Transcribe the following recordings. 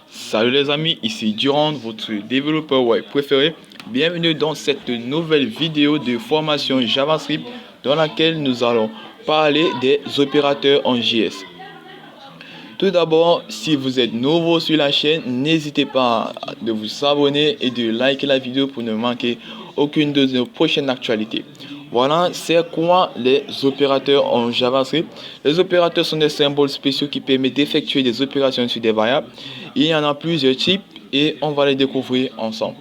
Salut les amis, ici Durand, votre développeur web préféré. Bienvenue dans cette nouvelle vidéo de formation JavaScript dans laquelle nous allons parler des opérateurs en JS. Tout d'abord, si vous êtes nouveau sur la chaîne, n'hésitez pas de vous abonner et de liker la vidéo pour ne manquer aucune de nos prochaines actualités. Voilà, c'est quoi les opérateurs en JavaScript? Les opérateurs sont des symboles spéciaux qui permettent d'effectuer des opérations sur des variables. Il y en a plusieurs types et on va les découvrir ensemble.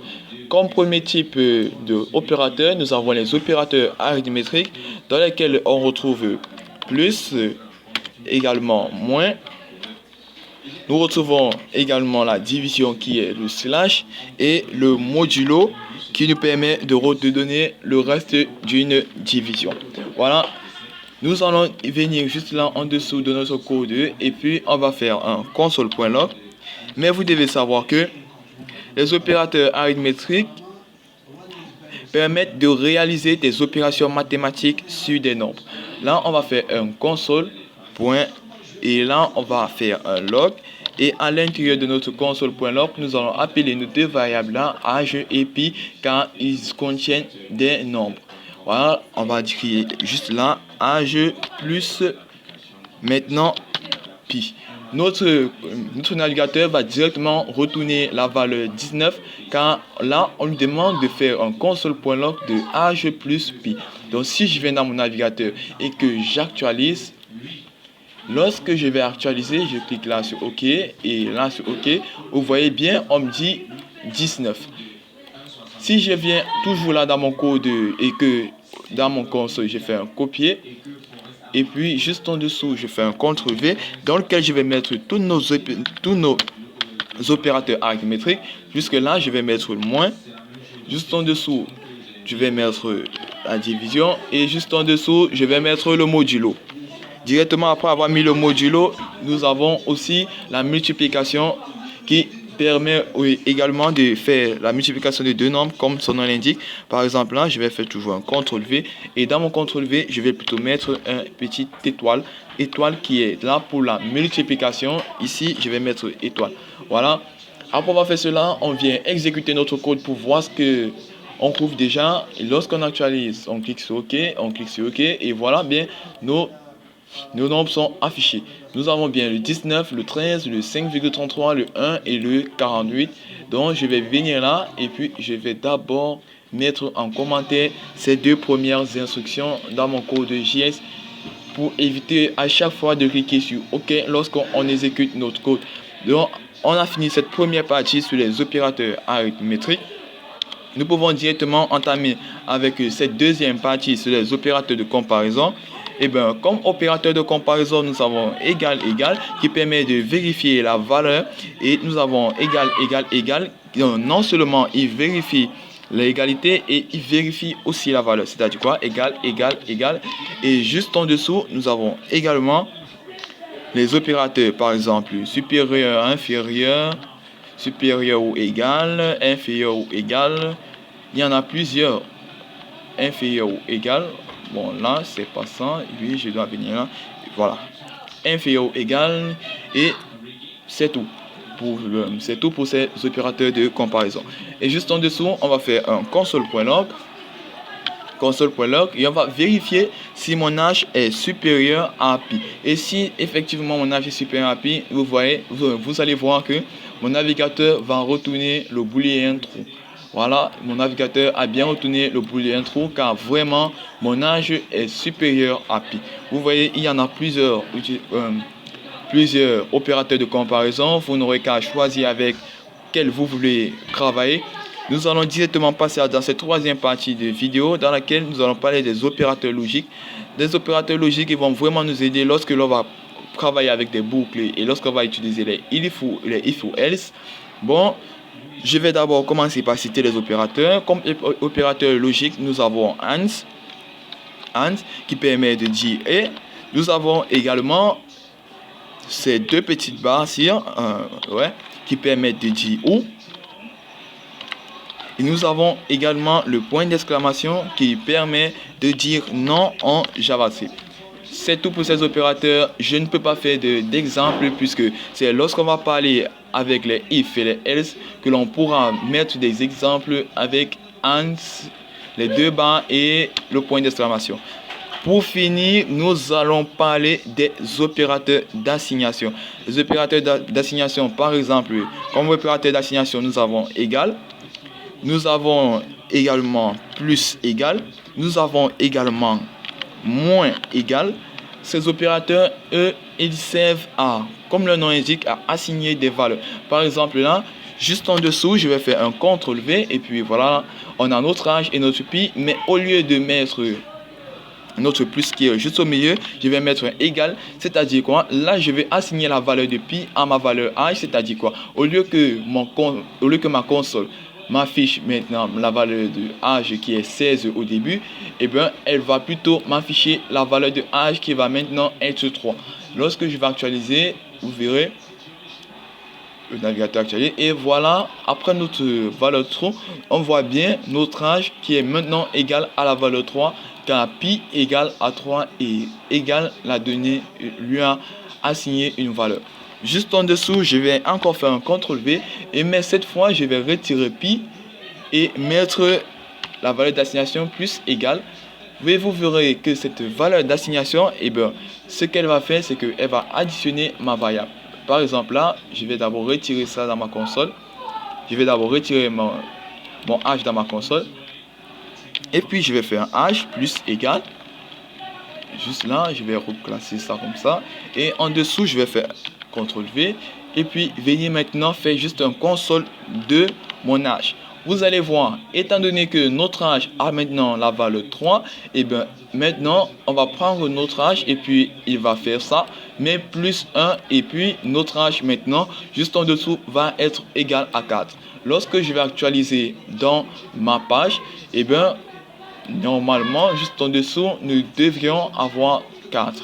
Comme premier type d'opérateur, nous avons les opérateurs arithmétiques dans lesquels on retrouve plus, également moins. Nous retrouvons également la division qui est le slash et le modulo qui nous permet de donner le reste d'une division. Voilà, nous allons venir juste là en dessous de notre code et puis on va faire un console.log. Mais vous devez savoir que les opérateurs arithmétiques permettent de réaliser des opérations mathématiques sur des nombres. Là, on va faire un console. Et là, on va faire un log. Et à l'intérieur de notre console.log, nous allons appeler nos deux variables là, âge et pi, car ils contiennent des nombres. Voilà, on va écrire juste là, âge plus maintenant pi. Notre navigateur va directement retourner la valeur 19, car là, on lui demande de faire un console.log de âge plus pi. Donc, si je viens dans mon navigateur et que j'actualise, lorsque je vais actualiser, je clique là sur OK et là sur OK. Vous voyez bien, on me dit 19. Si je viens toujours là dans mon code et que dans mon console, je fais un copier. Et puis, juste en dessous, je fais un CTRL-V dans lequel je vais mettre tous nos opérateurs arithmétiques. Jusque là, je vais mettre le moins. Juste en dessous, je vais mettre la division. Et juste en dessous, je vais mettre le modulo. Directement après avoir mis le modulo, nous avons aussi la multiplication qui permet également de faire la multiplication de deux nombres comme son nom l'indique. Par exemple, là, je vais faire toujours un CTRL-V et dans mon CTRL-V, je vais plutôt mettre un petit étoile qui est là pour la multiplication. Ici, je vais mettre étoile. Voilà. Après avoir fait cela, on vient exécuter notre code pour voir ce que on trouve déjà. Et lorsqu'on actualise, on clique sur OK, et voilà bien nos nombres sont affichés. Nous avons bien le 19, le 13, le 5,33, le 1 et le 48. Donc je vais venir là et puis je vais d'abord mettre en commentaire ces deux premières instructions dans mon code JS pour éviter à chaque fois de cliquer sur OK lorsqu'on exécute notre code. Donc on a fini cette première partie sur les opérateurs arithmétiques. Nous pouvons directement entamer avec cette deuxième partie sur les opérateurs de comparaison. Et bien, comme opérateur de comparaison, nous avons égal, égal, qui permet de vérifier la valeur. Et nous avons égal, égal, égal. Non seulement il vérifie l'égalité et il vérifie aussi la valeur. C'est-à-dire quoi? Égal, égal, égal. Et juste en dessous, nous avons également les opérateurs, par exemple, supérieur, inférieur, supérieur ou égal, inférieur ou égal. Il y en a plusieurs. Inférieur ou égal. Bon, là, c'est pas ça. Oui, je dois venir là. Voilà. Inférieur ou égal. Et c'est tout. C'est tout pour ces opérateurs de comparaison. Et juste en dessous, on va faire un console.log. Console.log. Et on va vérifier si mon âge est supérieur à pi. Et si effectivement mon âge est supérieur à pi, vous allez voir que mon navigateur va retourner le booléen true. Voilà, mon navigateur a bien retourné le booléen true car vraiment mon âge est supérieur à pi. Vous voyez, il y en a plusieurs opérateurs de comparaison. Vous n'aurez qu'à choisir avec quel vous voulez travailler. Nous allons directement passer dans cette troisième partie de vidéo dans laquelle nous allons parler des opérateurs logiques. Des opérateurs logiques qui vont vraiment nous aider lorsque l'on va travailler avec des boucles et lorsqu'on va utiliser les if ou else. Bon, je vais d'abord commencer par citer les opérateurs. Comme opérateur logique, nous avons AND qui permet de dire et. Nous avons également ces deux petites barres ici, qui permettent de dire ou. Et nous avons également le point d'exclamation qui permet de dire non en JavaScript. c'est tout pour ces opérateurs. Je ne peux pas faire d'exemple puisque c'est lorsqu'on va parler avec les if et les else que l'on pourra mettre des exemples avec and, les deux barres et le point d'exclamation. Pour finir, nous allons parler des opérateurs d'assignation. Les opérateurs d'assignation, par exemple, comme opérateur d'assignation, nous avons égal, nous avons également plus égal, nous avons également moins égal. Ces opérateurs, eux, ils servent à, comme le nom indique, à assigner des valeurs. Par exemple, là, juste en dessous, je vais faire un CTRL-V et puis voilà, on a notre âge et notre pi, mais au lieu de mettre notre plus qui est juste au milieu, je vais mettre un égal, c'est-à-dire quoi? Là, je vais assigner la valeur de pi à ma valeur âge, c'est-à-dire quoi? Au lieu que ma console m'affiche maintenant la valeur de âge qui est 16 au début, et bien, elle va plutôt m'afficher la valeur de âge qui va maintenant être 3. Lorsque je vais actualiser, vous verrez le navigateur actualisé et voilà, après notre valeur 3, on voit bien notre âge qui est maintenant égal à la valeur 3 car pi égale à 3 et égale la donnée lui a assigné une valeur. Juste en dessous, je vais encore faire un CTRL-V mais cette fois, je vais retirer pi et mettre la valeur d'assignation plus égale. Vous verrez que cette valeur d'assignation, ce qu'elle va faire, c'est qu'elle va additionner ma variable. Par exemple, là, je vais d'abord retirer ça dans ma console. Je vais d'abord retirer mon âge dans ma console. Et puis, je vais faire âge plus égal. Juste là, je vais reclasser ça comme ça. Et en dessous, je vais faire CTRL-V. Et puis, venir maintenant faire juste un console de mon âge. Vous allez voir, étant donné que notre âge a maintenant la valeur 3, maintenant, on va prendre notre âge et puis il va faire ça, mais plus 1 et puis notre âge maintenant, juste en dessous, va être égal à 4. Lorsque je vais actualiser dans ma page, normalement, juste en dessous, nous devrions avoir 4.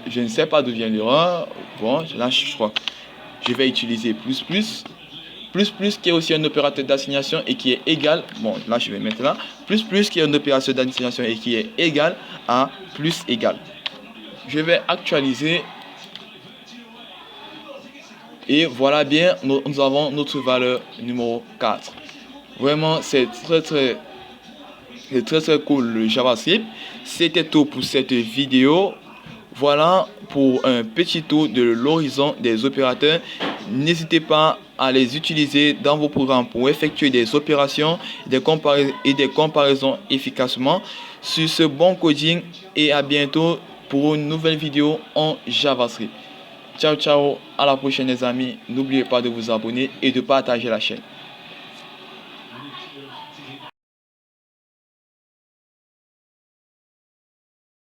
Je ne sais pas d'où vient l'erreur. Bon, là, je crois que je vais utiliser plus qui est aussi un opérateur d'assignation et qui est égal, bon là je vais mettre là, plus qui est un opérateur d'assignation et qui est égal à plus égal. Je vais actualiser et voilà bien, nous avons notre valeur numéro 4. Vraiment c'est très cool le JavaScript. C'était tout pour cette vidéo. Voilà pour un petit tour de l'horizon des opérateurs. N'hésitez pas à les utiliser dans vos programmes pour effectuer des opérations et des comparaisons efficacement. Sur ce, bon coding et à bientôt pour une nouvelle vidéo en JavaScript. Ciao, ciao, à la prochaine les amis. N'oubliez pas de vous abonner et de partager la chaîne.